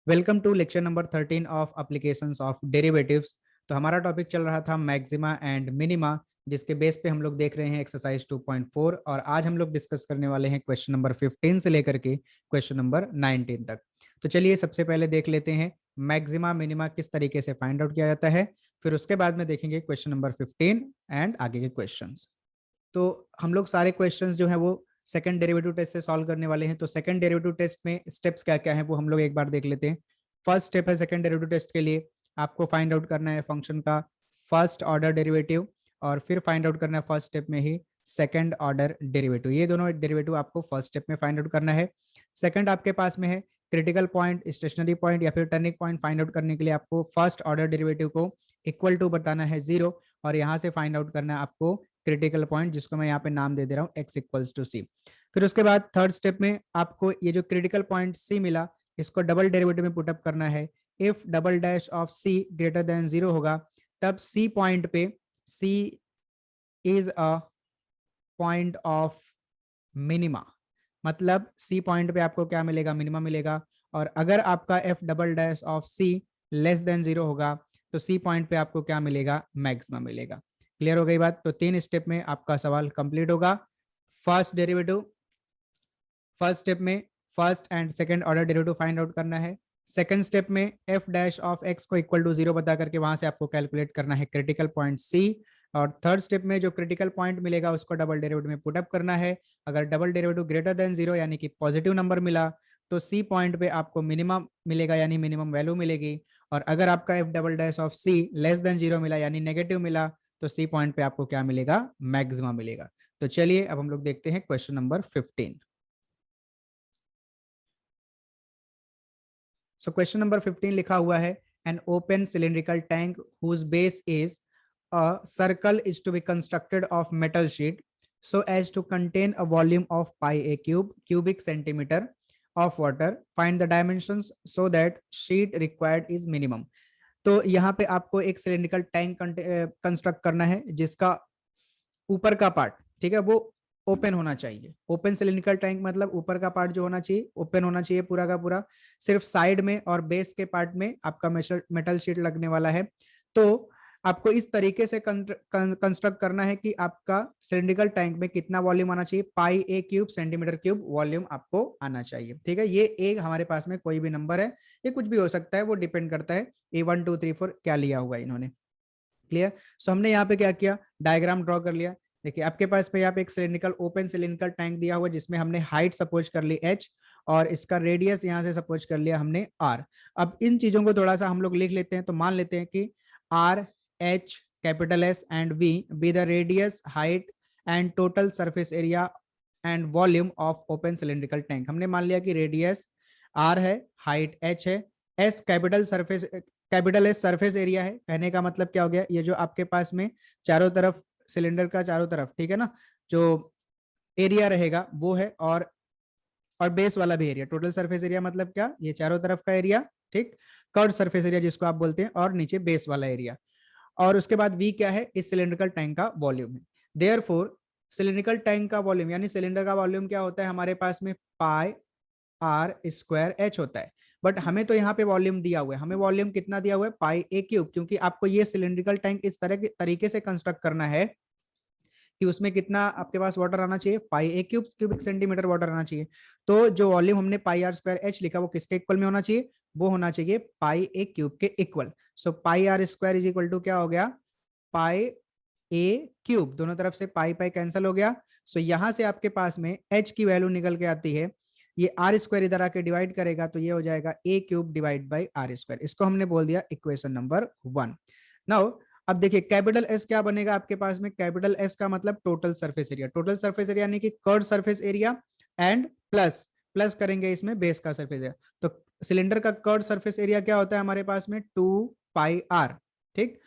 Welcome to lecture number 13 of applications of derivatives. तो हमारा topic चल रहा था मैक्सिमा एंड मिनिमा, जिसके बेस पे हम लोग देख रहे हैं एक्सरसाइज 2.4। और आज हम लोग डिस्कस करने वाले हैं क्वेश्चन नंबर 15 से लेकर के क्वेश्चन नंबर 19 तक। तो चलिए सबसे पहले देख लेते हैं मैक्सिमा मिनिमा किस तरीके से फाइंड आउट किया जाता है, फिर उसके बाद में देखेंगे क्वेश्चन नंबर 15 एंड आगे के क्वेश्चन। तो हम लोग सारे क्वेश्चंस जो है वो सेकंड डेरिवेटिव टेस्ट से सॉल्व करने वाले हैं। तो सेकंड डेरिवेटिव टेस्ट में स्टेप्स क्या क्या है वो हम लोग एक बार देख लेते हैं। फर्स्ट स्टेप है सेकंड डेरिवेटिव टेस्ट के लिए, आपको फाइंड आउट करना है फंक्शन का फर्स्ट ऑर्डर डेरिवेटिव, और फिर फाइंड आउट करना है फर्स्ट स्टेप में ही सेकंड ऑर्डर डेरिवेटिव। ये दोनों डेरिवेटिव आपको फर्स्ट स्टेप में फाइंड आउट करना है। सेकंड आपके पास में है क्रिटिकल पॉइंट, स्टेशनरी पॉइंट या फिर टर्निंग पॉइंट फाइंड आउट करने के लिए आपको फर्स्ट ऑर्डर डेरिवेटिव को इक्वल टू बताना है 0, और यहाँ से फाइंड आउट करना है आपको क्रिटिकल पॉइंट, जिसको मैं यहाँ पे नाम दे दे रहा हूँ x इक्वल्स टू सी। फिर उसके बाद थर्ड स्टेप में आपको ये जो क्रिटिकल पॉइंट c मिला, इसको डबल डेरिवेटिव में पुटअप करना है। If double dash of c greater than 0 होगा, तब c पॉइंट पे c is a point of minima, मतलब c पॉइंट पे आपको क्या मिलेगा, मिनिमा मिलेगा। और अगर आपका f double dash of c less than 0 होगा, तो c पॉइंट पे आपको क्या मिलेगा, मैक्सिमा मिलेगा। क्लियर हो गई बात। तो 3 स्टेप में आपका सवाल कंप्लीट होगा। फर्स्ट डेरिवेटिव, फर्स्ट स्टेप में first and second order derivative find out करना है। सेकंड स्टेप में f डैश ऑफ x को इक्वल टू 0 बता करके वहां से आपको कैलकुलेट करना है क्रिटिकल पॉइंट c। और थर्ड स्टेप में जो क्रिटिकल पॉइंट मिलेगा उसको डबल डेरिवेटिव में पुटअप करना है। अगर डबल डेरिवेटिव ग्रेटर देन 0 यानी कि पॉजिटिव नंबर मिला, तो c पॉइंट पे आपको मिनिमम मिलेगा यानी मिनिमम वैल्यू मिलेगी। और अगर आपका f double dash of c less than 0 मिला यानी नेगेटिव मिला, तो c पॉइंट पे आपको क्या मिलेगा, मैक्सिमा मिलेगा। तो चलिए अब हम लोग देखते हैं question number 15। So question number 15 लिखा हुआ है, an open cylindrical tank whose base is a circle is to be constructed of metal sheet so as to contain a volume of pi a cube cubic centimeter of water. Find the dimensions so that sheet required is minimum. तो यहाँ पे आपको एक cylindrical tank construct करना है जिसका ऊपर का पार्ट, ठीक है, वो ओपन होना चाहिए। ओपन सिलिंड्रिकल टैंक मतलब ऊपर का पार्ट जो होना चाहिए ओपन होना चाहिए पूरा का पूरा। सिर्फ साइड में और बेस के पार्ट में आपका मेटल शीट लगने वाला है। तो आपको इस तरीके से कंस्ट्रक्ट करना है कि आपका सिलिंड्रिकल टैंक में कितना वॉल्यूम आना चाहिए, पाई ए क्यूब सेंटीमीटर क्यूब वॉल्यूम आपको आना चाहिए। ठीक है, ये एक हमारे पास में कोई भी नंबर है, ये कुछ भी हो सकता है, वो डिपेंड करता है A1 2 3 4 क्या लिया हुआ इन्होंने। क्लियर। सो हमने यहाँ पे क्या किया, डायग्राम ड्रॉ कर लिया। देखिए आपके पास में यहाँ पे एक सिलिंड्रिकल ओपन सिलिंड्रिकल टैंक दिया हुआ जिसमें हमने हाइट सपोज कर ली h, और इसका रेडियस यहाँ से सपोज कर लिया हमने r। अब इन चीजों को थोड़ा सा हम लोग लिख लेते हैं। तो मान लेते हैं कि r, h, capital S and v be the radius, height and total surface area and volume of open cylindrical tank. हमने मान लिया कि रेडियस r है, हाइट h है, s capital S surface area है। कहने का मतलब क्या हो गया, ये जो आपके पास में चारों तरफ सिलेंडर का चारों तरफ, ठीक है ना, जो एरिया रहेगा वो है, और बेस वाला भी एरिया। टोटल सरफेस एरिया मतलब क्या, ये चारों तरफ का एरिया, ठीक, कर्व सरफेस एरिया जिसको आप बोलते हैं, और नीचे बेस वाला एरिया। और उसके बाद वी क्या है, इस सिलिंड्रिकल टैंक का वॉल्यूम है। देयरफॉर सिलिंड्रिकल टैंक का वॉल्यूम यानी सिलेंडर का वॉल्यूम क्या होता है हमारे पास में, पाई आर स्क्वायर एच होता है। बट हमें तो यहाँ पे वॉल्यूम दिया हुआ है, हमें वॉल्यूम कितना दिया हुआ है, पाई ए क्यूब, क्योंकि आपको ये सिलिंड्रिकल टैंक इस तरह के तरीके से कंस्ट्रक्ट करना है कि उसमें कितना आपके पास वाटर आना चाहिए, पाई ए क्यूब क्यूबिक सेंटीमीटर वाटर आना चाहिए। तो जो वॉल्यूम हमने पाई आर स्क्वायर एच लिखा वो किसके इक्वल में होना चाहिए, वो होना चाहिए पाई ए क्यूब के equal. So pi r square is equal to क्या हो गया, पाई ए क्यूब, दोनों तरफ से पाई पाई कैंसिल हो गया। सो यहां से आपके पास में एच की वैल्यू निकल के आती है, ये आर स्क्वायर इधर आके डिवाइड करेगा तो ये हो जाएगा A cube divide by are square. इसको हमने बोल दिया इक्वेशन नंबर 1। नाउ अब देखिए कैपिटल एस क्या बनेगा आपके पास में, कैपिटल एस का मतलब total surface area. Total surface area यानी कि curve surface area and plus plus करेंगे इसमें बेस का सरफेस एरिया। तो सिलेंडर का कर्व सरफेस एरिया क्या होता है हमारे पास में, 2 पाई आर, ठीक,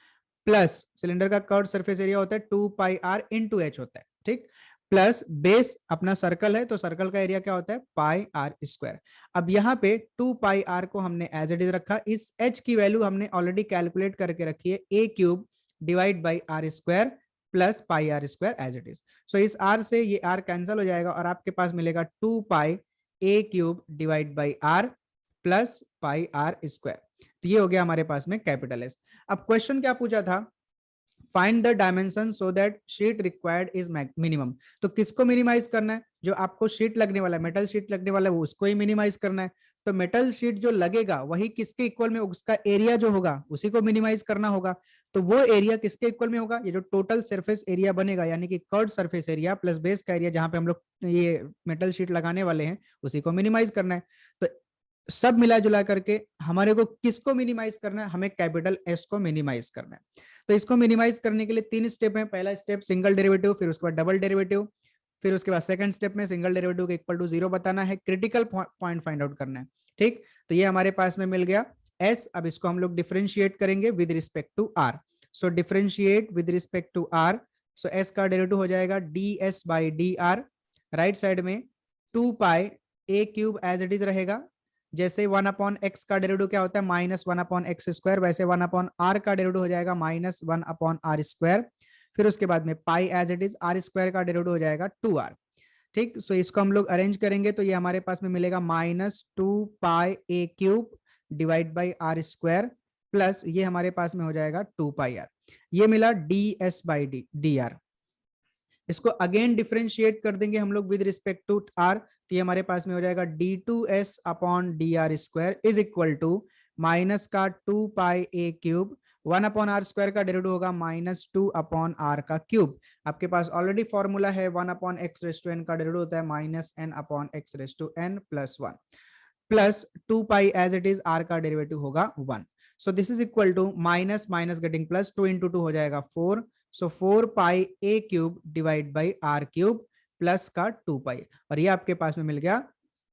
प्लस सिलेंडर का कर्व सरफेस एरिया होता है 2 पाई आर इंटू एच होता है, ठीक, प्लस बेस अपना सर्कल है तो सर्कल का एरिया क्या होता है, पाई आर स्क्वायर। अब यहाँ पे 2 पाई आर को हमने एज इट इज रखा, इस एच की वैल्यू हमने ऑलरेडी कैलकुलेट करके रखी है, a cube divide by are square plus pi r square as it is. So इस आर से ये आर कैंसिल हो जाएगा और आपके पास मिलेगा 2 pi A cube divide by r plus pi r square. तो ये हो गया हमारे पास में कैपिटल एस। अब क्वेश्चन क्या पूछा था, find the dimension so that sheet required is minimum. तो किसको मिनिमाइज करना है, जो आपको शीट लगने वाला है, मेटल शीट लगने वाला है, वो उसको ही मिनिमाइज करना है। तो मेटल शीट जो लगेगा वही किसके इक्वल में, उसका एरिया जो होगा उसी को मिनिमाइज करना होगा। तो वो एरिया किसके इक्वल में होगा, ये जो टोटल सरफेस एरिया बनेगा, यानी कि curve surface area plus base का एरिया, जहां पे हम लोग ये मेटल शीट लगाने वाले हैं, उसी को मिनिमाइज करना है। तो सब मिला जुला करके हमारे को किसको मिनिमाइज करना है, हमें कैपिटल एस को मिनिमाइज करना है। तो इसको मिनिमाइज करने के लिए 3 स्टेप है। पहला स्टेप सिंगल डेरिवेटिव, फिर उसके बाद डबल डेरिवेटिव, फिर उसके बाद सेकंड स्टेप में सिंगल डेरिवेटिव के इक्वल टू 0 बताना है, क्रिटिकल पॉइंट फाइंड आउट करना है। ठीक, तो ये हमारे पास में मिल गया एस। अब इसको हम लोग डिफरेंशिएट करेंगे with respect to R. So differentiate with respect to R. So S का डेरिवेटिव हो जाएगा D S by D R. Right side में 2 pi A cube as it is रहेगा। जैसे 1 अपॉन एक्स का डेरिवेटिव क्या होता है, माइनस 1 अपॉन एक्स स्क्वायर, वैसे 1 अपॉन आर का डेरिवेटिव हो जाएगा माइनस 1 अपॉन आर स्क्वायर। फिर उसके बाद में pi as it is, r square का डेरिवेटिव हो जाएगा 2r। ठीक, सो इसको हम लोग अरेंज करेंगे तो ये हमारे पास में मिलेगा minus 2 pi A cube divide by are square, plus ये हमारे पास में हो जाएगा 2 पाई आर। ये मिला D S by D R. इसको अगेन डिफरेंशिएट कर देंगे हम लोग विद रिस्पेक्ट टू आर। तो ये हमारे पास में हो जाएगा D two S upon D are square is equal to minus का 2 पाई ए क्यूब, 1 अपॉन आर स्क्वायर का डेरिवेटिव होगा माइनस 2 अपॉन आर का क्यूब। आपके पास ऑलरेडी फॉर्मूला है, 1 upon X raise to N का डेरिवेटिव होता है minus N upon X raise to N plus 1, plus 2 pi as it is, R का डेरिवेटिव होगा 1। So this is equal to minus minus getting plus, 2 into 2 हो जाएगा 4। So 4 pi A cube divide by r cube plus का 2 पाई, और ये आपके पास में मिल गया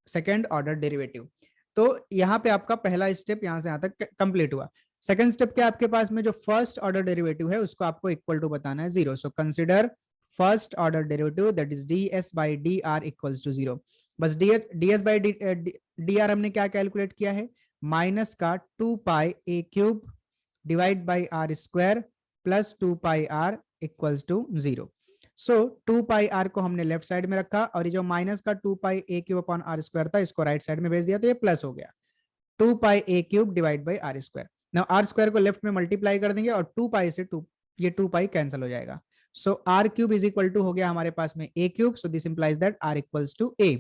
सेकेंड ऑर्डर डेरिवेटिव। तो यहाँ पे आपका पहला स्टेप यहाँ से यहाँ तक कंप्लीट हुआ। सेकंड स्टेप क्या आपके पास में, जो फर्स्ट ऑर्डर डेरिवेटिव है उसको आपको इक्वल टू बताना है 0। So consider first order derivative that is d S by D r equals to 0। बस d S by D r हमने क्या कैलकुलेट किया है, माइनस का 2 pi A cube divide by are square plus 2 pi r equals to 0। So 2 pi r को हमने left side में रखा, और ये जो माइनस का 2 पाई ए क्यूब अपॉन आर स्क्वायर था इसको राइट साइड में भेज दिया, तो ये प्लस हो गया 2 pi A cube divide by are square. Now r square को लेफ्ट में मल्टीप्लाई कर देंगे और 2 पाई से 2, ये 2 पाई कैंसिल हो जाएगा। So r cube is equal to हो गया हमारे पास में a cube. So this implies that r equals to a.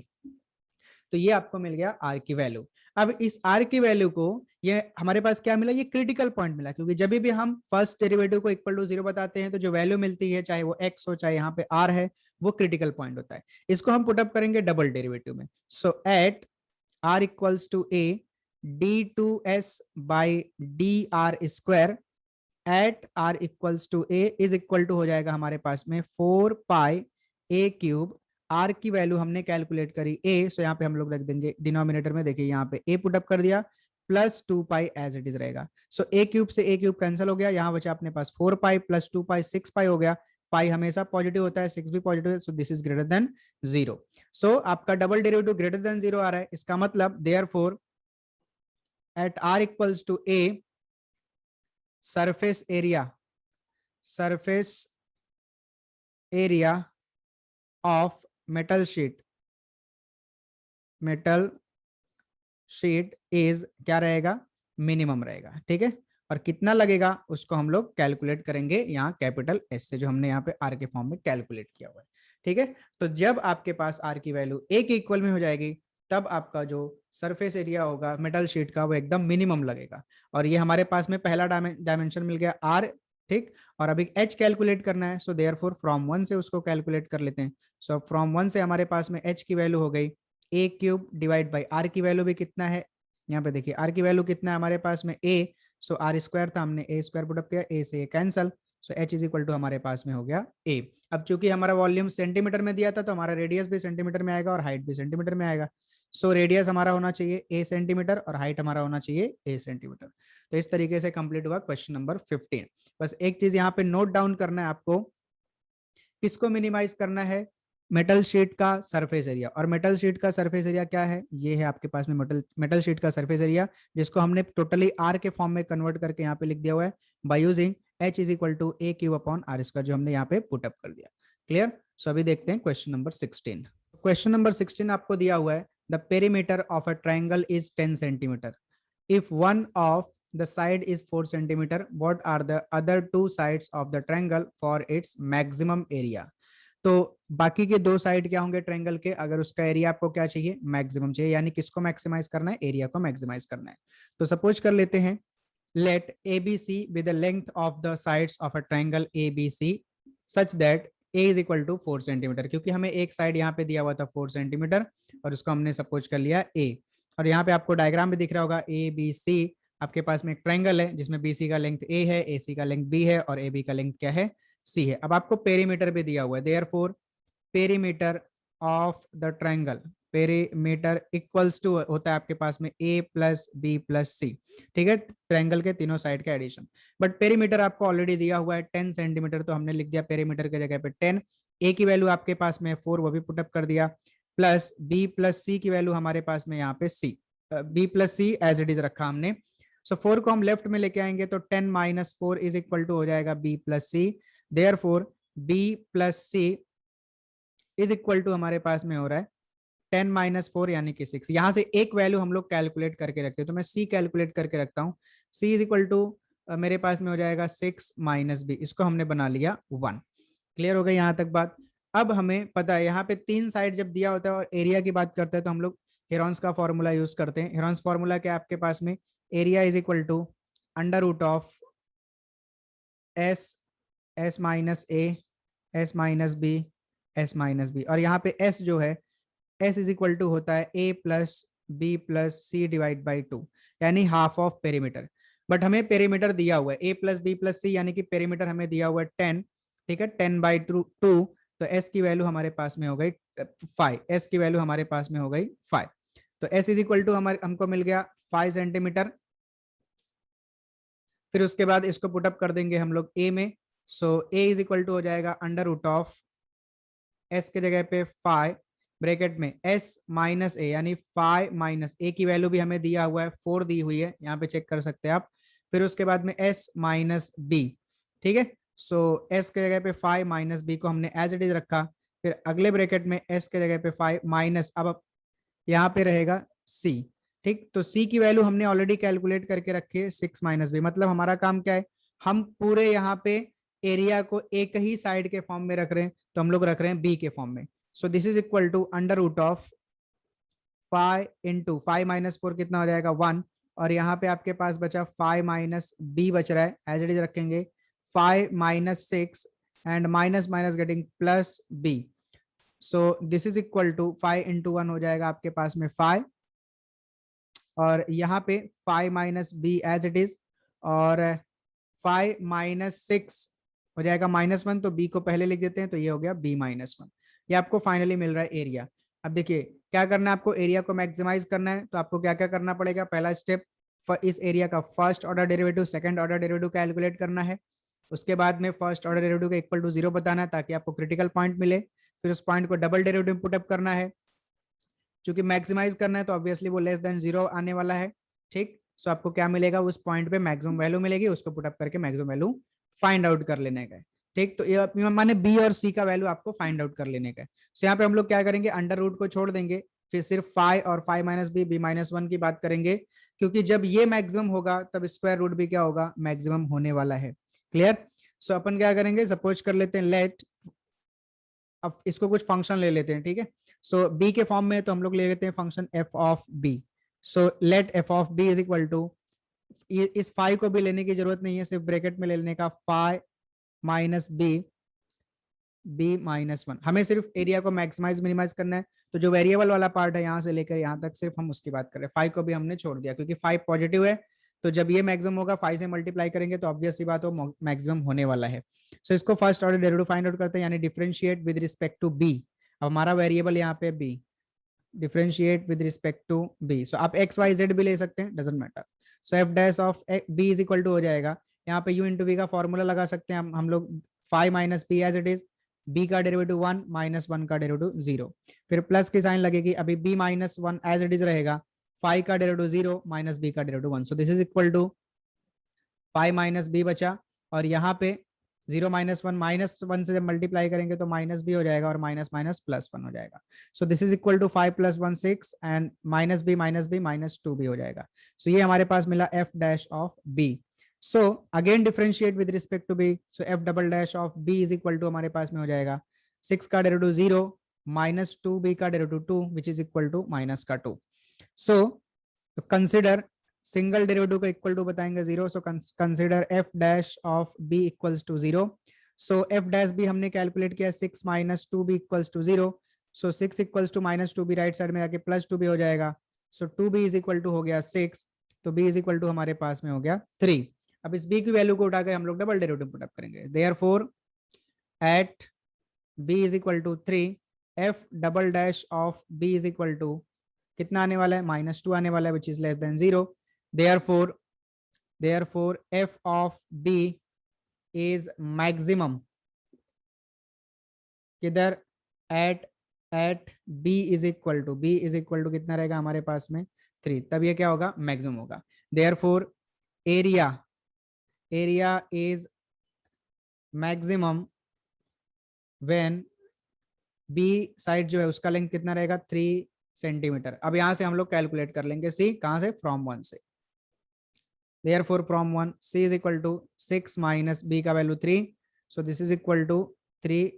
तो ये आपको मिल गया आर की वैल्यू। अब इस आर की वैल्यू को, ये हमारे पास क्या मिला, ये क्रिटिकल पॉइंट मिला, क्योंकि जब भी हम फर्स्ट डेरिवेटिव को इक्वल टू 0 बताते हैं तो जो वैल्यू मिलती है, चाहे वो एक्स हो चाहे यहाँ पे आर है, वो क्रिटिकल पॉइंट होता है। इसको हम पुटअप करेंगे डबल डेरिवेटिव में। So at are equals to a, d two s by D R square at are equals to a is equal to हो जाएगा हमारे पास में 4 पाई ए क्यूब। आर की वैल्यू हमने कैलकुलेट करी ए, सो यहाँ पे हम लोग रख देंगे डिनोमिनेटर में, देखिए यहाँ पे ए पुटअप कर दिया, plus 2 pi as it is रहेगा। सो ए क्यूब से ए क्यूब कैंसिल हो गया, यहाँ बचा अपने पास 4 पाई प्लस 2 पाई, 6 पाई हो गया। पाई हमेशा पॉजिटिव होता है, 6 भी पॉजिटिव है, so this is greater than 0। सो आपका डबल डेरिवेटिव ग्रेटर देन 0 आ रहा है, इसका मतलब therefore at are equals to A, surface area of metal sheet is क्या रहेगा, मिनिमम रहेगा। ठीक है, और कितना लगेगा उसको हम लोग कैलकुलेट करेंगे यहाँ कैपिटल एस से, जो हमने यहाँ पे आर के फॉर्म में कैलकुलेट किया हुआ है। ठीक है, तो जब आपके पास आर की वैल्यू ए के इक्वल में हो जाएगी, तब आपका जो सरफेस एरिया होगा मेटल शीट का वो एकदम मिनिमम लगेगा। और ये हमारे पास में पहला डायमेंशन मिल गया आर। ठीक, और अभी एच कैलकुलेट करना है, सो देयरफॉर फ्रॉम 1 से उसको कैलकुलेट कर लेते हैं। सो फ्रॉम 1 से हमारे पास में एच की वैल्यू हो गई ए क्यूब डिवाइड बाई आर की वैल्यू भी कितना है, यहाँ पे देखिए आर की वैल्यू कितना है हमारे पास में ए। सो आर स्क्वायर था, हमने ए स्क्वायर पुटअप किया, ए से a cancel, so h is equal to हमारे पास में हो गया ए। अब चूंकि हमारा वॉल्यूम सेंटीमीटर में दिया था, तो हमारा रेडियस भी सेंटीमीटर में आएगा और हाइट भी सेंटीमीटर में आएगा। सो रेडियस हमारा होना चाहिए ए सेंटीमीटर और हाइट हमारा होना चाहिए ए सेंटीमीटर। तो इस तरीके से कंप्लीट हुआ क्वेश्चन नंबर 15। बस एक चीज यहाँ पे नोट डाउन करना है आपको, किसको मिनिमाइज करना है, मेटल शीट का सरफेस एरिया। और मेटल शीट का सरफेस एरिया क्या है, ये है आपके पास में मेटल शीट का सरफेस एरिया, जिसको हमने टोटली आर के फॉर्म में कन्वर्ट करके यहाँ पे लिख दिया हुआ है by using H is equal to A cube upon R square, जो हमने यहाँ पे पुटअप कर दिया। क्लियर। सो अभी देखते हैं क्वेश्चन नंबर 16। क्वेश्चन नंबर 16 आपको दिया हुआ है the perimeter of a triangle is 10 centimetre if one of the side is 4 centimeter, what are the other two sides of the triangle for its maximum area? तो बाकी के दो side क्या होंगे ट्रायंगल के, अगर उसका एरिया आपको क्या चाहिए, मैक्सिमम चाहिए, यानी किसको मैक्सिमाइज करना है, एरिया को मैक्सिमाइज करना है। तो सपोज कर लेते हैं, late ABC with the length of the sides of a triangle ABC such that A is equal to 4 centimetre, क्योंकि हमें एक साइड यहाँ पे दिया हुआ था 4 सेंटीमीटर और उसको हमने सपोज कर लिया A। और यहाँ पे आपको डायग्राम भी दिख रहा होगा, ABC आपके पास में एक ट्रायंगल है जिसमें BC का लेंथ A है, AC का लेंथ B है और AB का लेंथ क्या है, C है। अब आपको पेरीमीटर भी दिया हुआ है, therefore perimeter of the triangle, perimeter equals to होता है आपके पास में A plus B plus C, ठीक है, ट्रायंगल के तीनों साइड का एडिशन। बट पेरीमीटर आपको ऑलरेडी दिया हुआ है 10 सेंटीमीटर, तो हमने लिख दिया पेरीमीटर की जगह पे 10। A की वैल्यू आपके पास में 4, वो भी पुटअप कर दिया, प्लस B प्लस C की वैल्यू हमारे पास में यहाँ पे B plus C as it is रखा हमने। सो 4 को हम लेफ्ट में लेके आएंगे तो 10 माइनस 4 इज इक्वल टू हो जाएगा B plus C, therefore B plus C is equal to हमारे पास में हो रहा है 10 माइनस 4 यानी कि 6। यहां से एक वैल्यू हम लोग कैलकुलेट करके रखते हैं, तो मैं C कैलकुलेट करके रखता हूँ। C इज इक्वल टू मेरे पास में हो जाएगा 6 माइनस B, इसको हमने बना लिया 1। क्लियर हो गई यहाँ तक बात। अब हमें पता है यहाँ पे तीन साइड जब दिया होता है और एरिया की बात करते हैं तो हम लोग हेरॉन्स का फॉर्मूला यूज करते हैं। हेरॉन्स फॉर्मूला क्या आपके पास में, area is equal to under root of S minus A S minus B S minus B, और यहाँ पे S जो है S इज इक्वल टू होता है A plus B plus C divide by 2, यानी हाफ ऑफ पेरीमीटर। बट हमें perimeter दिया हुआ है A plus B plus C, यानी कि पेरीमीटर हमें दिया हुआ है 10, ठीक है, 10 बाई 2, तो S की वैल्यू हमारे पास में हो गई 5, S की वैल्यू हमारे पास में हो गई 5। तो S इज इक्वल टू हमारे हमको मिल गया 5 सेंटीमीटर। फिर उसके बाद इसको पुटअप कर देंगे हम लोग A में। सो A इज इक्वल टू हो जाएगा अंडर रूट ऑफ S के जगह पे 5 ब्रैकेट में S माइनस A, यानी 5 माइनस A की वैल्यू भी हमें दिया हुआ है 4 दी हुई है, यहाँ पे चेक कर सकते हैं आप। फिर उसके बाद में S माइनस B, ठीक है, सो S के जगह पे 5 माइनस B को हमने एज इट इज रखा। फिर अगले ब्रैकेट में S के जगह पे 5 माइनस, अब यहाँ पे रहेगा C, ठीक। तो C की वैल्यू हमने ऑलरेडी कैलकुलेट करके रखी है 6 माइनस B, मतलब हमारा काम क्या है, हम पूरे यहाँ पे एरिया को एक ही साइड के फॉर्म में रख रहे हैं, तो हम लोग रख रहे हैं B के फॉर्म में। So this is equal to under root of 5 into 5 minus 4 कितना हो जाएगा 1, और यहाँ पे आपके पास बचा 5 माइनस B बच रहा है, एज इट इज रखेंगे 5 minus 6 and minus minus getting plus B। So this is equal to 5 into 1 हो जाएगा आपके पास में 5, और यहाँ पे 5 minus B as it is, और 5 माइनस 6 हो जाएगा -1, तो B को पहले लिख देते हैं, तो ये हो गया B माइनस 1। ये आपको फाइनली मिल रहा है एरिया। अब देखिए क्या करना है, आपको एरिया को मैक्सिमाइज करना है, तो आपको क्या क्या करना पड़ेगा, पहला स्टेप इस एरिया का first order derivative second order derivative calculate करना है। उसके बाद में फर्स्ट ऑर्डर डेरिवेटिव का इक्वल टू 0 बताना है ताकि आपको क्रिटिकल पॉइंट मिले। फिर उस पॉइंट को डबल डेरिवेटिव पुटअप करना है, क्योंकि मैक्सिमाइज करना है तो ऑब्वियसली वो लेस देन 0 आने वाला है, ठीक। सो आपको क्या मिलेगा, उस पॉइंट पे मैक्सिमम वैल्यू मिलेगी, उसको पुटअप करके मैक्सिमम वैल्यू फाइंड आउट कर लेने का है, ठीक। तो ये माने B और C का वैल्यू आपको फाइंड आउट कर लेने का है। सो यहाँ पे हम लोग क्या करेंगे, अंडर रूट को छोड़ देंगे, फिर सिर्फ 5 और 5 माइनस B माइनस 1 की बात करेंगे, क्योंकि जब ये मैक्सिमम होगा तब स्क्वायर रूट भी क्या होगा, मैक्सिमम होने वाला है। क्लियर। सो अपन क्या करेंगे, सपोज कर लेते हैं लेट, अब इसको कुछ फंक्शन ले लेते हैं, ठीक है। सो B के फॉर्म में तो हम लोग ले लेते हैं function f of B। So let f of B is equal to, इस 5 को भी लेने की जरूरत नहीं है, सिर्फ ब्रैकेट में ले लेने का 5 माइनस B माइनस 1। हमें सिर्फ एरिया को मैक्सिमाइज मिनिमाइज करना है, तो जो वेरिएबल वाला पार्ट है यहाँ से लेकर यहाँ तक सिर्फ हम उसकी बात कर रहे हैं। 5 को भी हमने छोड़ दिया क्योंकि 5 पॉजिटिव है, तो जब ये मैक्सिमम होगा 5 से मल्टीप्लाई करेंगे तो ऑब्वियस सी बात हो मैक्सिमम होने वाला है। सो इसको first order derivative find out करते हैं, यानी differentiate with respect to B। अब हमारा वेरिएबल यहाँ पे B, differentiate with respect to B। So आप x y z भी ले सकते हैं, doesn't matter. So f dash of B is equal to हो जाएगा, यहाँ पे u इंटू V का फॉर्मूला लगा सकते हैं हम लोग, 5 minus B as it is, B का डेरिवेटिव 1 माइनस 1 का डेरिवेटिव 0, फिर प्लस की साइन लगेगी, अभी B minus 1 as it is रहेगा, 5 का डेरिवेटिव 0 माइनस B का derivative 1। So this is equal to 5 minus B बचा, और यहाँ पे -1 से जब मल्टीप्लाई करेंगे तो माइनस भी हो जाएगा और माइनस माइनस प्लस 1 हो जाएगा. So this is equal to 5 + 1 6 and -b -2 भी हो जाएगा. सो ये हमारे पास मिला f dash of b. So again differentiate with respect to b. So f double dash of b is equal to हमारे पास में हो जाएगा 6 का डेरिवेटिव 0 -2b का derivative 2 which is equal to minus का 2. सो कंसिडर सिंगल डेरिवेटिव को equal to बताएंगे 0. So consider f dash of b equals to 0. So f dash b हमने कैलकुलेट किया 6 - 2b equals to 0. So 6 equals to -2b right side में आके +2 भी हो जाएगा. सो 2b इज इक्वल टू हो गया 6. तो b इज इक्वल टू हमारे पास में हो गया 3. अब इस b की वैल्यू को उठाकर हम लोग डबल डेरिवेटिव पुट अप करेंगे. Therefore at b is equal to 3 f double dash of b is equal to कितना आने वाला है -2 आने वाला है which is less than 0. therefore f of b is maximum किधर at b is equal to कितना रहेगा हमारे पास में 3. तब ये क्या होगा मैक्सिमम होगा. therefore area is maximum when b side जो है उसका लेंथ कितना रहेगा 3 सेंटीमीटर. अब यहां से हम लोग कैलकुलेट कर लेंगे c कहां से फ्रॉम 1 से. therefore from 1 c is equal to 6 minus b का value 3. so this is equal to 3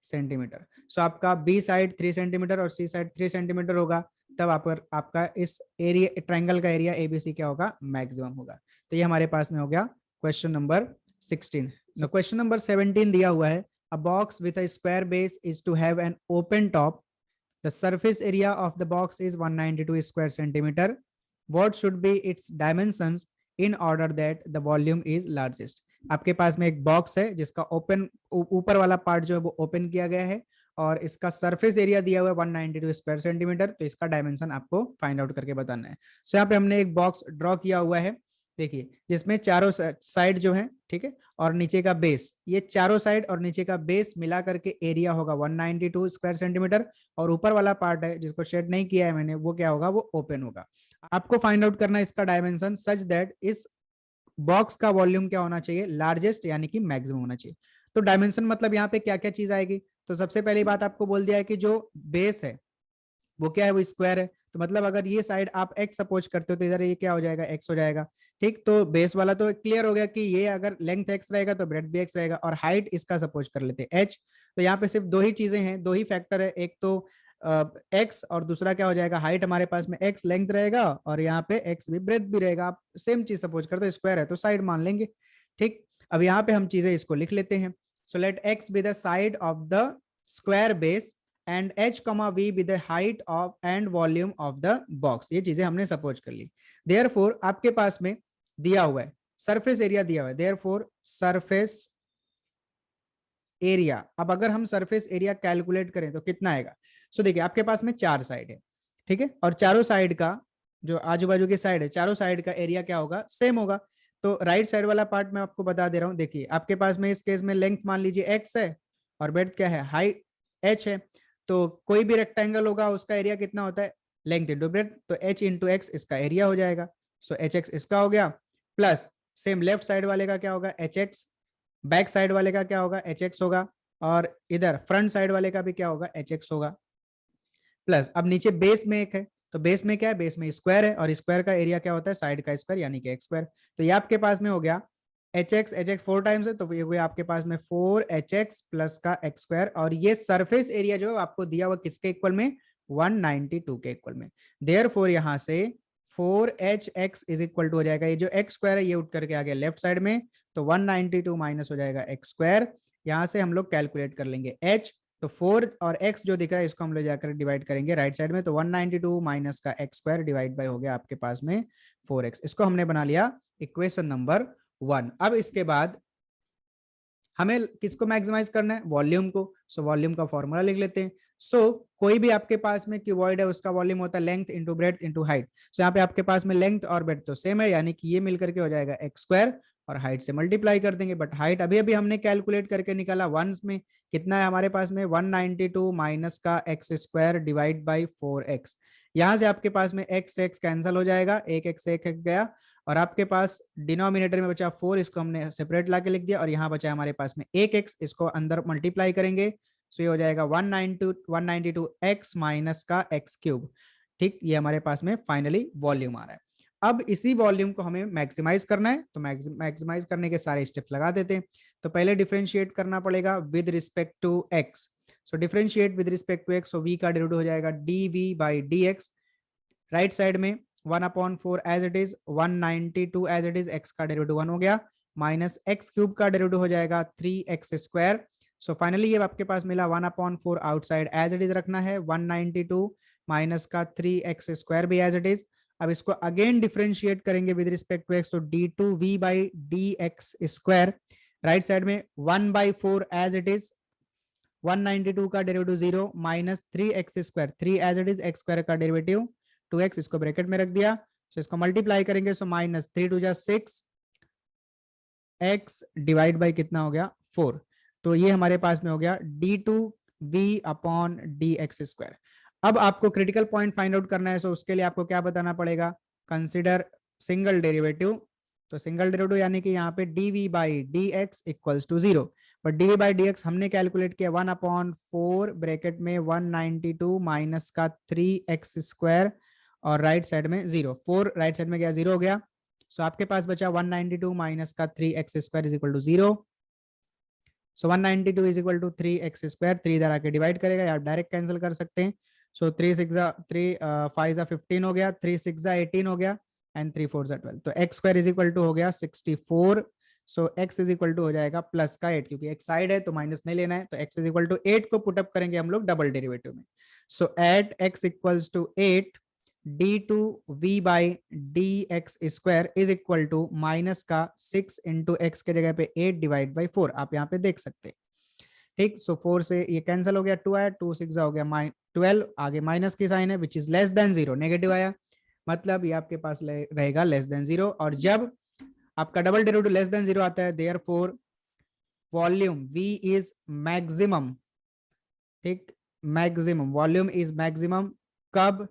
centimetre. so आपका b साइड 3 सेंटीमीटर और c साइड 3 सेंटीमीटर होगा. तब आपका इस एरिया ट्रायंगल का एरिया एबीसी क्या होगा मैक्सिमम होगा. तो ये हमारे पास में हो गया क्वेश्चन नंबर 16. क्वेश्चन नंबर 17 दिया हुआ है a box with a square base is to have an open top. the surface area of the box is 192 square centimeter. what should be its dimensions in order that the volume is largest. आपके पास में एक box है जिसका open ऊपर वाला part जो है वो ओपन किया गया है और इसका सरफेस एरिया दिया हुआ है 192 स्क्वायर सेंटीमीटर. तो इसका डायमेंशन आपको फाइंड आउट करके बताना है. सो यहाँ पे हमने एक बॉक्स ड्रॉ किया हुआ है देखिए जिसमें चारों साइड जो है ठीक है और नीचे का बेस, ये चारों साइड और नीचे का बेस मिला करके एरिया होगा 192 स्क्वायर सेंटीमीटर और ऊपर वाला पार्ट है जिसको शेड नहीं किया है मैंने वो क्या होगा वो ओपन होगा. आपको फाइंड आउट करना है इसका डायमेंशन सच दैट इस बॉक्स का वॉल्यूम क्या होना चाहिए लार्जेस्ट यानी कि मैक्सिमम होना चाहिए. तो डायमेंशन मतलब यहाँ पे क्या क्या चीज आएगी. तो सबसे पहली बात आपको बोल दिया है कि जो बेस है वो क्या है वो स्क्वायर है. तो मतलब अगर ये साइड आप x सपोज करते हो तो इधर ये क्या हो जाएगा x हो जाएगा. ठीक तो बेस वाला तो क्लियर हो गया कि ये अगर लेंथ x रहेगा तो ब्रेथ भी x रहेगा और हाइट इसका सपोज कर लेते हैं h. तो यहाँ पे सिर्फ दो ही चीजें हैं दो ही फैक्टर है एक तो x और दूसरा क्या हो जाएगा हाइट हमारे पास में x लेंथ रहेगा और यहाँ पे x भी ब्रेथ भी रहेगा. आप सेम चीज सपोज करते हो स्क्वायर है तो साइड मान लेंगे. ठीक अब यहाँ पे हम चीजें इसको लिख लेते हैं. So let x be the side of the square base and h, v be the height of and volume of the box. ये चीजें हमने सपोज कर ली. देयरफॉर आपके पास में दिया हुआ है सरफेस एरिया दिया हुआ है. Therefore surface area. अब अगर हम सरफेस एरिया कैलकुलेट करें तो कितना आएगा. सो देखिए आपके पास में 4 साइड है ठीक है और चारों साइड का जो आजू बाजू की साइड है चारों साइड का एरिया क्या होगा सेम होगा. तो राइट साइड वाला पार्ट मैं आपको बता दे रहा हूं. देखिए आपके पास में इस केस में लेंथ मान लीजिए x है और ब्रेथ क्या है हाइट h है. तो कोई भी रेक्टेंगल होगा उसका एरिया कितना होता है लेंथ इंटू ब्रेथ. तो h इंटू एक्स इसका एरिया हो जाएगा. सो एच एक्स इसका हो गया प्लस सेम लेफ्ट साइड वाले का क्या होगा एच एक्स, बैक साइड वाले का क्या होगा एच एक्स होगा और इधर फ्रंट साइड वाले का भी क्या होगा एच एक्स होगा प्लस. अब नीचे बेस में एक है तो बेस में क्या है बेस में स्क्वायर है और स्क्वायर का एरिया क्या होता है साइड का स्क्वायर यानी कि एक्स स्क्वायर. तो ये आपके पास में हो गया एच एक्स 4 टाइम्स है तो ये हुआ आपके पास में 4hx प्लस का एक्स स्क्वायर और ये सरफेस एरिया जो आपको दिया हुआ किसके इक्वल में 192 के इक्वल में. देयरफॉर यहाँ से 4hx इज इक्वल टू हो जाएगा ये जो एक्स स्क्वायर है ये उठ करके आ गया लेफ्ट साइड में तो 192 माइनस हो जाएगा एक्स स्क्वायर. यहाँ से हम लोग कैलकुलेट कर लेंगे h. तो 4 और x जो दिख रहा है इसको हम लोग जाकर डिवाइड करेंगे राइट साइड में. तो 192 माइनस का एक्स स्क्वायर डिवाइड बाय हो गया आपके पास में 4x. इसको हमने बना लिया इक्वेशन नंबर 1. अब इसके बाद हमें किसको मैक्सिमाइज करना है वॉल्यूम को. सो वॉल्यूम का फॉर्मूला लिख लेते हैं. सो कोई भी आपके पास में क्यूबॉइड है उसका वॉल्यूम होता है length into breadth into height. So यहाँ पे आपके पास में लेंथ और ब्रेथ तो सेम है यानी कि ये मिलकर के हो जाएगा एक्स स्क्वायर और हाइट से मल्टीप्लाई कर देंगे. बट हाइट अभी अभी हमने कैलकुलेट करके निकाला वंस में कितना है हमारे पास में 192 माइनस का x square divide by 4x. यहाँ से आपके पास में x कैंसिल हो जाएगा एक x गया और आपके पास डिनोमिनेटर में बचा 4, इसको हमने सेपरेट ला के लिख दिया, और यहाँ बचा हमारे पास में 1x, इसको अंदर मल्टीप्लाई करेंगे, सो ये हो जाएगा 192x माइनस का एक्स क्यूब। ठीक, ये हमारे पास में फाइनली वॉल्यूम आ रहा है। अब इसी वॉल्यूम को हमें मैक्सिमाइज करना है, तो मैक्सिमाइज करने के सारे स्टेप लगा देते हैं। तो पहले डिफरेंशिएट करना पड़ेगा with respect to x. So differentiate with respect to x, so v का डेरिवेटिव हो जाएगा dv/dx, राइट साइड में 1/4 as it is, 192 as it is, x का डेरिवेटिव 1 हो गया, माइनस एक्स क्यूब का डेरिवेटिव हो जाएगा 3x²। सो फाइनली ये आपके पास मिला 1/4 आउटसाइड एज इट इज रखना है, 192 माइनस का 3x² भी एज इट इज। अब इसको अगेन डिफरेंशिएट करेंगे विद रिस्पेक्ट टू एक्स, तो d2v/dx², राइट साइड में 1/4 एज इट इज, 192 का derivative 0 minus 3x², 3 as it is, x² का डेरिवेटिव 2x, इसको ब्रैकेट में रख दिया। सो इसको मल्टीप्लाई करेंगे, so minus 3 2 6, x divide by कितना हो गया 4। तो ये हमारे पास में हो गया d2v/dx²। अब आपको क्रिटिकल पॉइंट फाइंड आउट करना है, सो उसके लिए आपको क्या बताना पड़ेगा, कंसिडर सिंगल डेरिवेटिव। तो सिंगल डेरिवेटिव यानी कि यहाँ पे dv/dx equals to 0, but dv/dx हमने कैलकुलेट किया 1/4 ब्रैकेट में 192 माइनस का 3x² और राइट साइड में 0, 4 राइट साइड में गया 0 हो गया। सो आपके पास बचा 192 माइनस का 3x² is equal to 0। So 192 is equal to 3x², 3 इधर आके डिवाइड करेगा या डायरेक्ट कैंसिल कर सकते हैं। सो 3 5 हो गया, 3 6 18 हो गया, एंड 3 4 12, तो x² इज इक्वल टू हो गया 64। सो x इज इक्वल टू हो जाएगा प्लस का 8, क्योंकि एक साइड है तो माइनस नहीं लेना है, तो x इज इक्वल टू 8 को पुटअप करेंगे हम लोग डबल डेरिवेटिव में। So at x equals to 8, d2v/dx² is equal to minus का 6 इंटू एक्स के जगह पे 8 डिवाइड बाई 4, आप यहाँ पे देख सकते हैं। ठीक, सो 4 से ये कैंसिल हो गया, 2 आया, 2 6 हो गया 12, आगे माइनस की साइन है which is less than 0, negative आया, मतलब ये आपके पास रहेगा लेस देन 0। और जब आपका डबल डेरिवेटिव लेस देन 0 आता है, therefore volume v is maximum. ठीक, मैक्सिमम, वॉल्यूम इज मैक्सिमम कब,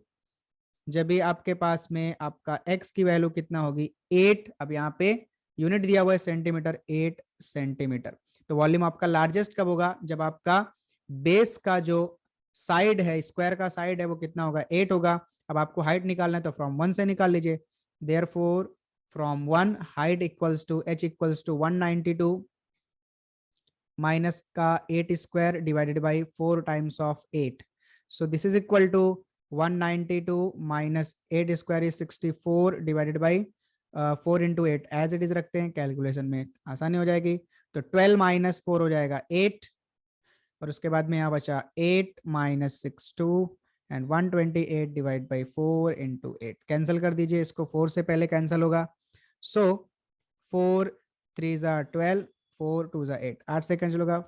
जब भी आपके पास में आपका x की वैल्यू कितना होगी 8, अब यहाँ पे यूनिट दिया हुआ है सेंटीमीटर, 8 सेंटीमीटर। तो वॉल्यूम आपका लार्जेस्ट कब होगा, जब आपका बेस का जो साइड है, स्क्वायर का साइड है, वो कितना होगा 8 होगा। अब आपको हाइट निकालना है तो फ्रॉम 1 से निकाल लीजिए, therefore from 1 height equals to h equals to 192 minus का 8² divided by 4 times of 8। So this is equal to 192 minus 8² is 64 divided by 4 into 8, as it is रखते हैं, कैलकुलेशन में आसानी हो जाएगी। तो 12 माइनस 4 हो जाएगा 8, और उसके बाद में यहाँ बचा 8 minus 62 and 128 divide by 4 into 8, cancel कर दीजिए, इसको 4 से पहले कैंसिल होगा। सो 4 3 12, 4 2 8, 8 से कैंसिल होगा,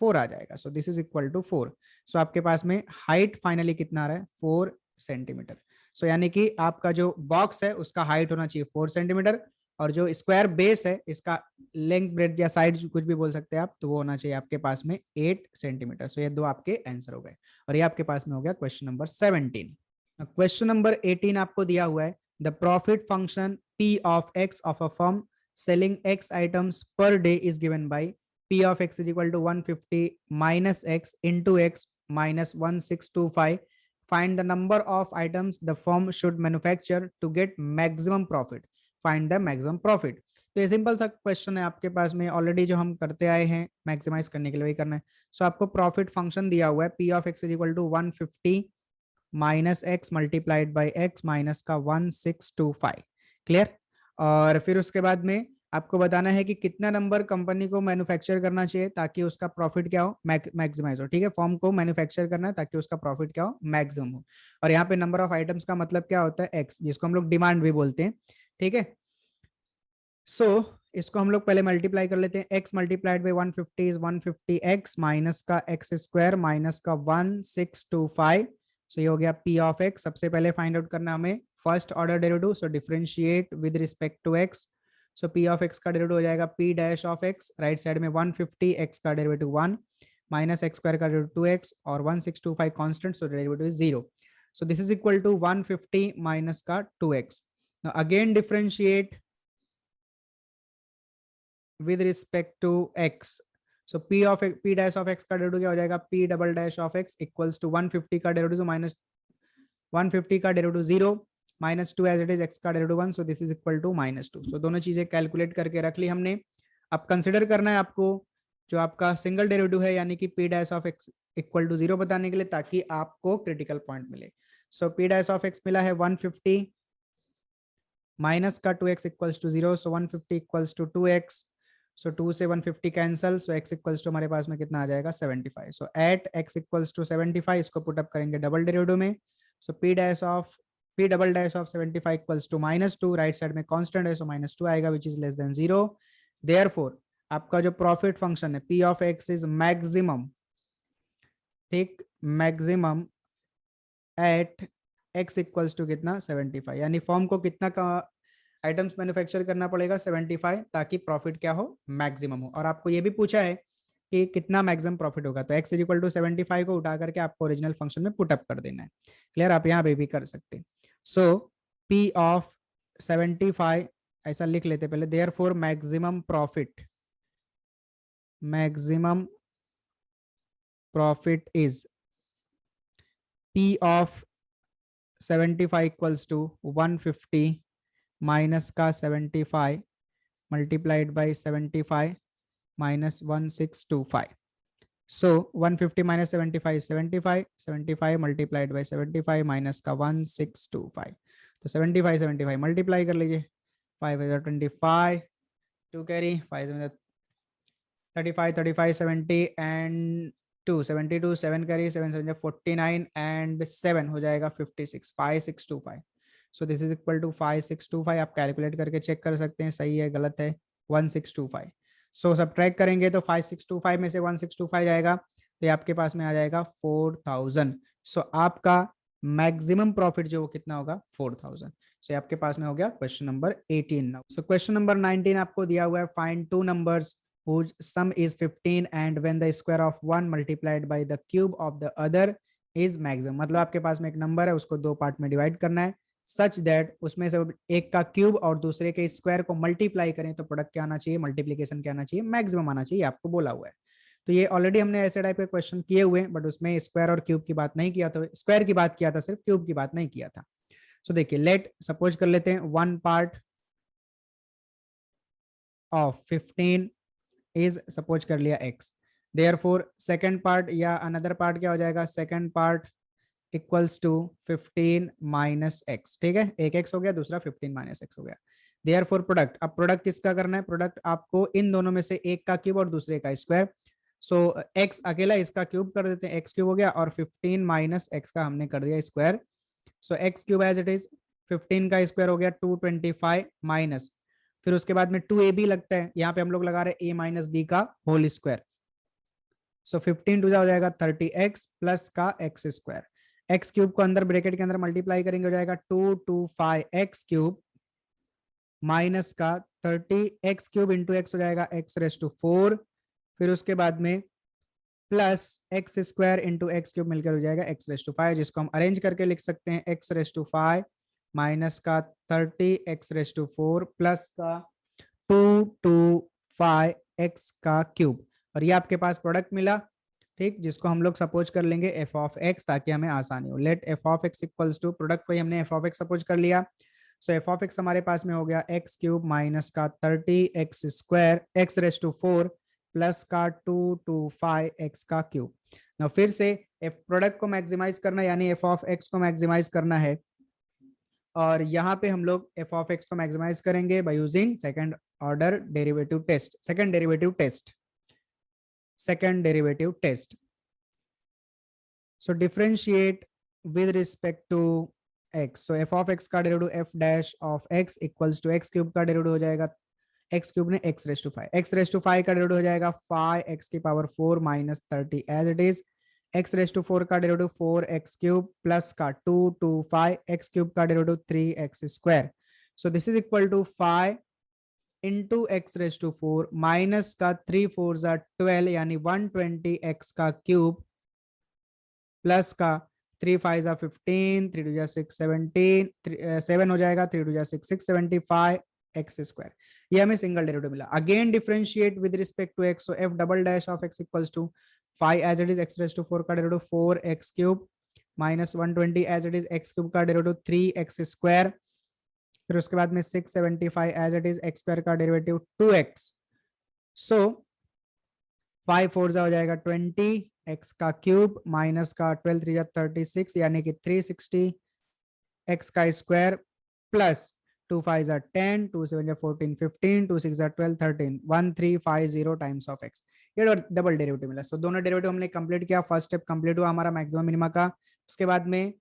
4 आ जाएगा। So this is equal to 4। So आपके पास में हाइट फाइनली कितना आ रहा है 4 सेंटीमीटर। सो यानी कि आपका जो बॉक्स है उसका हाइट होना चाहिए 4 सेंटीमीटर, और जो स्क्वायर बेस है इसका लेंथ ब्रेड या साइड कुछ भी बोल सकते हैं आप, तो वो होना चाहिए आपके पास में 8 सेंटीमीटर। सो ये दो आपके आंसर हो गए, और ये आपके पास में हो गया क्वेश्चन नंबर 17। क्वेश्चन नंबर 18 आपको दिया हुआ है, the profit function p of x of a firm selling x items per day is given by p of x is equal to 150 minus x into x minus 1625. Find the number of items the firm should manufacture to get maximum profit. Find the maximum profit. तो ये simple सा question है आपके पास में, already जो हम करते आए हैं, मैक्सिमाइज करने के लिए वही करना है। सो आपको प्रॉफिट फंक्शन दिया हुआ है p of x is equal to 150 minus x multiplied by x minus का 1625, क्लियर। और फिर उसके बाद में आपको बताना है कि कितना नंबर कंपनी को मैन्युफैक्चर करना चाहिए ताकि उसका प्रॉफिट क्या हो, मैक्सिमाइज हो। ठीक है, फॉर्म को मैन्युफैक्चर करना है ताकि उसका प्रॉफिट क्या हो, मैक्सिमम हो। और यहाँ पे नंबर ऑफ आइटम्स का मतलब क्या होता है, एक्स, जिसको हम लोग डिमांड भी बोलते हैं। ठीक है, सो इसको हम लोग पहले मल्टीप्लाई कर लेते हैं, x multiplied by 150 is 150x minus का x² माइनस का 1625। सो ये हो गया p ऑफ x। सबसे पहले फाइंड आउट करना हमें first order derivative, so differentiate with respect to x। So p of x का डेरिवेटिव हो जाएगा p dash of x, right side में 150 x का डेरिवेटिव 1 माइनस x² का डेरिवेटिव 2x और 1625 constant, so derivative is 0। So this is equal to 150 minus का 2x। Now again differentiate with respect to x. So P dash of x का derivative क्या हो जाएगा, p double dash of x equals to 150 का derivative minus 150 का derivative 0 -2 as it is, x का derivative 1, so this is equal to -2। सो दोनों चीजें कैलकुलेट करके रख ली हमने। अब कंसिडर करना है आपको जो आपका सिंगल डेरिवेटिव है, यानी कि P dash of X equal to 0 बताने के लिए, ताकि आपको क्रिटिकल पॉइंट मिले। सो पी डैश ऑफ एक्स मिला है 150 माइनस का 2x equals to 0, so 150 equals to 2x, so 2 से 150 cancel, so x equals to हमारे पास में कितना आ जाएगा 75। So at x equals to 75 इसको पुट अप करेंगे डबल डेरिवेटिव में। So p double dash of 75 equals to -2, right side में कांस्टेंट है सो -2 आएगा which is less than 0। Therefore आपका जो प्रॉफिट फंक्शन है p of x is maximum, ठीक, maximum at x equals to कितना 75, यानी फॉर्म को कितना का आइटम्स मैन्युफैक्चर करना पड़ेगा 75, ताकि प्रॉफिट क्या हो, मैक्सिमम हो। और आपको ये भी पूछा है कि कितना मैक्सिमम प्रॉफिट होगा, तो x इज इक्वल टू 75 को उठा करके आपको ओरिजिनल फंक्शन में पुट अप कर देना है। क्लियर, आप यहाँ पे भी कर सकते हैं। सो p ऑफ 75 ऐसा लिख लेते पहले, therefore maximum profit is p of 75 equals to 150 minus का 75 multiplied by 75 minus 1625। So 150 minus 75 75, 75 multiplied by 75 minus का 1625। तो 75 मल्टीप्लाई कर लीजिए, 5 2 कैरी 5 35 35 70 एंड 2 72 7 कैरी 7 7 49 एंड 7 हो जाएगा 56 5625। So this is equal to 5625। आप कैलकुलेट करके चेक कर सकते हैं सही है गलत है, 1625। सो सब्ट्रैक्ट करेंगे तो 5625 में से 1625 जाएगा, तो आपके पास में आ जाएगा 4000। सो आपका मैक्सिमम प्रॉफिट जो वो कितना होगा 4000। सो आपके पास में हो गया क्वेश्चन नंबर 18 नाउ। सो क्वेश्चन नंबर 19 आपको दिया हुआ है, find two numbers whose sum is 15 and when the square of one multiplied by the cube of the other is maximum। मतलब आपके पास में एक नंबर है, उसको दो पार्ट में डिवाइड करना है सच दैट उसमें से एक का क्यूब और दूसरे के स्क्वायर को मल्टीप्लाई करें तो प्रोडक्ट क्या आना चाहिए, मल्टीप्लीकेशन क्या आना चाहिए, मैक्सिमम आना चाहिए, आपको बोला हुआ है। तो ये ऑलरेडी हमने ऐसे टाइप के क्वेश्चन किए हुए हैं, बट उसमें स्क्वायर और क्यूब की बात नहीं किया था, स्क्वायर की बात किया था सिर्फ, क्यूब की बात नहीं किया था। सो देखिए, लेट सपोज कर लेते हैं one part of 15 is suppose कर लिया x, देयरफॉर सेकंड पार्ट या अनदर पार्ट क्या हो जाएगा, second part equals to 15 minus X. ठीक है, एक x हो गया, दूसरा 15 माइनस एक्स हो गया। देयरफॉर प्रोडक्ट, अब प्रोडक्ट किसका करना है, प्रोडक्ट आपको इन दोनों में से एक का क्यूब और दूसरे का स्क्वायर। सो x अकेला इसका क्यूब कर देते हैं, x क्यूब हो गया, और 15 माइनस एक्स का हमने कर दिया square. So x cube as it is, 15 का स्क्वायर हो गया 225 माइनस, फिर उसके बाद में 2ab लगता है, यहाँ पे हम लोग लगा रहे a माइनस बी का होल स्क्वायर। सो 15 टू हो जाएगा 30x प्लस का एक्स स्क्वायर, एक्स क्यूब को अंदर ब्रैकेट के अंदर मल्टीप्लाई करेंगे हो जाएगा 225x क्यूब माइनस का 30x क्यूब इंटू एक्स हो जाएगा x रेस टू 4, फिर उसके बाद में plus x square into x cube मिलकर हो जाएगा x रेस टू 5, जिसको हम अरेंज करके लिख सकते हैं x रेस टू 5 माइनस का 30x रेस टू 4 प्लस का 225x का क्यूब, और ये आपके पास प्रोडक्ट मिला, ठीक, जिसको हम लोग सपोज कर लेंगे f ऑफ x ताकि हमें आसानी हो। Let f of x equals to, product को हमने f ऑफ x सपोज कर लिया। सो f ऑफ x हमारे पास में हो गया x क्यूब माइनस का 30x square x raise to 4 plus का 225x का क्यूब। ना फिर से प्रोडक्ट को मैक्सिमाइज करना, यानी f ऑफ x को मैक्सिमाइज करना है, और यहाँ पे हम लोग f ऑफ x को मैक्सिमाइज करेंगे by using second order derivative test, second derivative test. So differentiate with respect to x, so f of x का derivative f dash of x equals to x cube का derivative हो जाएगा, x cube ने x raise to 5, x raise to 5 का derivative हो जाएगा 5x की power 4 minus 30 as it is, x raise to 4 का डेरिवेटिव 4x क्यूब प्लस का 225 x क्यूब का derivative 3x square. So this is equal to 5 into X raise to 4 minus का 3 4 12 यानी 120x का क्यूब प्लस का 3 5 15 3 2 6 17 7 हो जाएगा, 3 2 6 6 75 एक्स स्क्वायर। ये हमें सिंगल डेरिवेटिव मिला। Again differentiate with respect to x, so F double dash of x equals to 5 as it is X raise to 4 का derivative 4x cube minus 120 as it is X cube का derivative 3x square, फिर उसके बाद में 675 as it is X square का derivative 2x। So 5 4 हो जाएगा 20 x का क्यूब माइनस का 12 3 36 यानी कि 360 x का square plus 2 5 10 2 7 14 15 2 6 12 13 1350 times of x। ये डबल डेरिवेटिव मिला। सो दोनों डेरिवेटिव हमने कंप्लीट किया। फर्स्ट स्टेप कंप्लीट हुआ हमारा मैक्सिमम मिनिमा का। उसके बाद में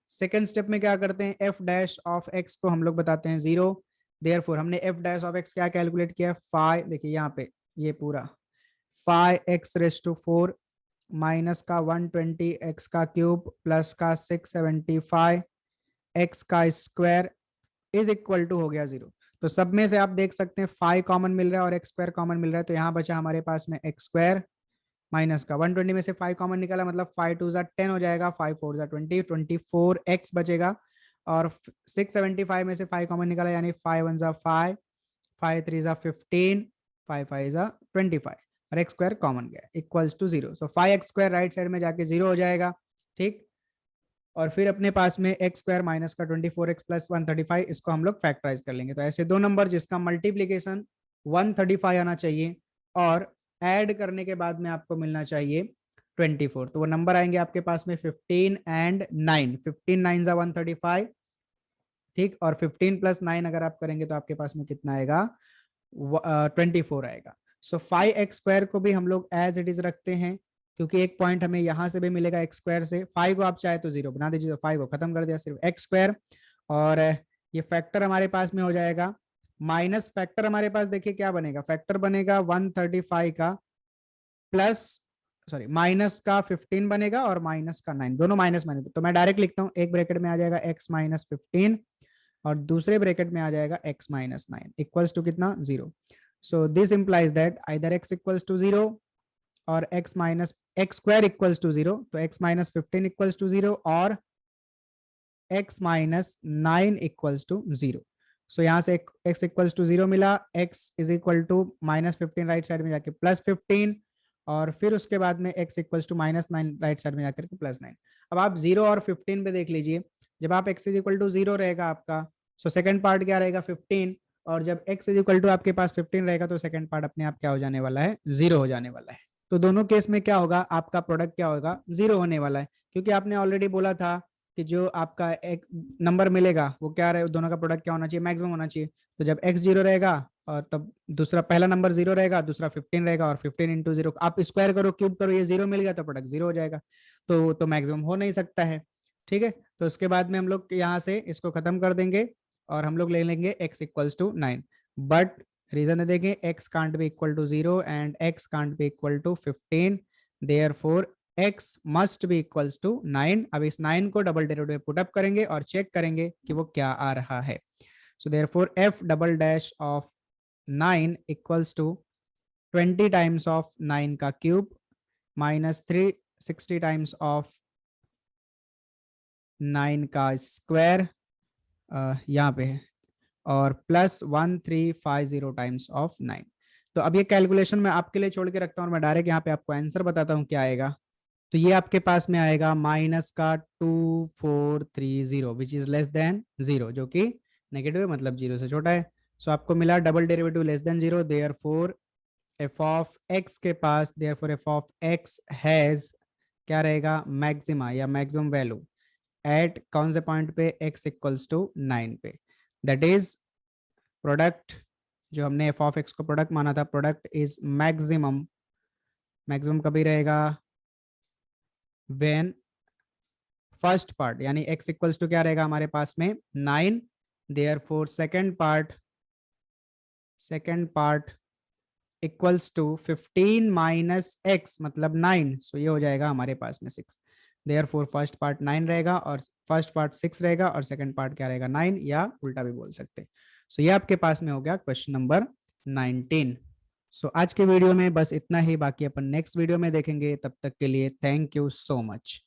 सेकेंड स्टेप में क्या करते हैं, एफ डैश ऑफ एक्स को हम लोग बताते हैं 0। देयरफॉर हमने एफ डैश ऑफ एक्स क्या कैलकुलेट किया, 5, देखिए यहाँ पे ये पूरा 5x रेज टू 4 माइनस का 120 x का क्यूब प्लस का 675 x का स्क्वायर इज इक्वल टू हो गया 0। तो सब में से आप देख सकते हैं 5 कॉमन मिल रहा है और x स्क्वायर कॉमन मिल रहा है, तो यहाँ बचा हमारे पास में x स्क्वायर माइनस का 120 में से 5 कॉमन निकाला, मतलब 5 2 10 हो जाएगा, 5 4 20 24x बचेगा, और 675 में से 5 कॉमन निकाला यानी 5 1 5 5 3 15 5 5 25 और एक्स स्क्वायर कॉमन गया इक्वल्स टू 0। सो 5x स्क्वायर राइट साइड में जाके 0 हो जाएगा, ठीक। और फिर अपने पास में एक्स स्क्वायर माइनस का 24x प्लस 135, इसको हम लोग फैक्टराइज कर लेंगे। तो ऐसे दो नंबर जिसका मल्टीप्लीकेशन 135 आना चाहिए और ऐड करने के बाद में आपको मिलना चाहिए 24, तो वो नंबर आएंगे आपके पास में 15 एंड 9, 15 9 135, ठीक। और 15 प्लस 9 अगर आप करेंगे तो आपके पास में कितना आएगा, 24 आएगा। सो 5x स्क्वायर को भी हम लोग एज इट इज रखते हैं, क्योंकि एक पॉइंट हमें यहां से भी मिलेगा एक्स स्क्वायर से। 5 को आप चाहे तो 0 बना दीजिए, 5 को खत्म कर दिया, सिर्फ एक्स स्क्वायर। और ये फैक्टर हमारे पास में हो जाएगा, माइनस फैक्टर हमारे पास देखिए क्या बनेगा, फैक्टर बनेगा 135 का प्लस सॉरी माइनस का 15 बनेगा और माइनस का 9, दोनों माइनस माइनस, तो मैं डायरेक्ट लिखता हूँ, एक ब्रैकेट में आ जाएगा x माइनस 15 और दूसरे ब्रैकेट में आ जाएगा x माइनस 9 इक्वल्स टू कितना, 0। So this implies that either x equals to 0 और x minus x square equals to 0, तो x माइनस 15 इक्वल्स टू 0 और x minus 9 equals to 0। So यहाँ से x इक्वल्स टू 0 मिला, x is equal to minus 15 right side में जाके plus 15 और फिर उसके बाद में x equals to minus 9 right side में जाकर के प्लस 9। अब आप 0 और 15 पे देख लीजिए, जब आप x इज इक्वल टू 0 रहेगा आपका, सो सेकंड पार्ट क्या रहेगा 15, और जब x इज इक्वल टू आपके पास 15 रहेगा तो सेकंड पार्ट अपने आप क्या हो जाने वाला है, 0 हो जाने वाला है। तो दोनों केस में क्या होगा, आपका प्रोडक्ट क्या होगा, 0 होने वाला है, क्योंकि आपने ऑलरेडी बोला था कि जो आपका एक नंबर मिलेगा वो क्या रहे, दोनों का प्रोडक्ट क्या होना चाहिए, मैक्सिमम होना चाहिए। तो जब x 0 रहेगा और तब दूसरा पहला नंबर 0 रहेगा, दूसरा 15 रहेगा, और 15 इंटू 0 आप स्क्वायर करो क्यूब करो, ये 0 मिल गया तो प्रोडक्ट 0 हो जाएगा, तो मैक्सिमम हो नहीं सकता है, ठीक है। तो उसके बाद में हम लोग यहाँ से इसको खत्म कर देंगे और हम लोग ले लेंगे x equals to 9, but reason देंगे x can't be equal to 0 and x can't be equal to 15, therefore x must be equals to 9। अब इस 9 को डबल डेरिवेटिव में पुट अप करेंगे और चेक करेंगे कि वो क्या आ रहा है। So therefore f double dash of 9 equals to 20 times of 9 का क्यूब माइनस 360 टाइम्स ऑफ 9 का स्क्वायर यहाँ पे है, और प्लस 1350 टाइम्स ऑफ 9। तो अब ये कैलकुलेशन मैं आपके लिए छोड़ के रखता हूँ और मैं डायरेक्ट यहाँ पे आपको आंसर बताता हूँ क्या आएगा। तो ये आपके पास में आएगा माइनस का 2430 विच इज लेस देन 0, जो कि नेगेटिव है, मतलब 0 से छोटा है। सो आपको मिला double derivative less than 0, therefore f of x के पास, therefore f of x has क्या रहेगा, मैक्सिमा या मैक्सिमम वैल्यू एट कौन से पॉइंट पे, x इक्वल्स टू 9 पे, दैट इज प्रोडक्ट, जो हमने एफ ऑफ एक्स को प्रोडक्ट माना था, प्रोडक्ट इज मैक्सिमम, मैक्सिमम कभी रहेगा व्हेन फर्स्ट पार्ट यानी x इक्वल्स टू क्या रहेगा हमारे पास में 9, therefore second part equals to 15 minus x मतलब 9, सो ये हो जाएगा हमारे पास में 6, देयरफॉर फर्स्ट पार्ट 9 रहेगा और फर्स्ट पार्ट 6 रहेगा और सेकंड पार्ट क्या रहेगा 9, या उल्टा भी बोल सकते हैं। सो ये आपके पास में हो गया क्वेश्चन नंबर 19। सो आज के वीडियो में बस इतना ही, बाकी अपन नेक्स्ट वीडियो में देखेंगे, तब तक के लिए थैंक यू सो मच।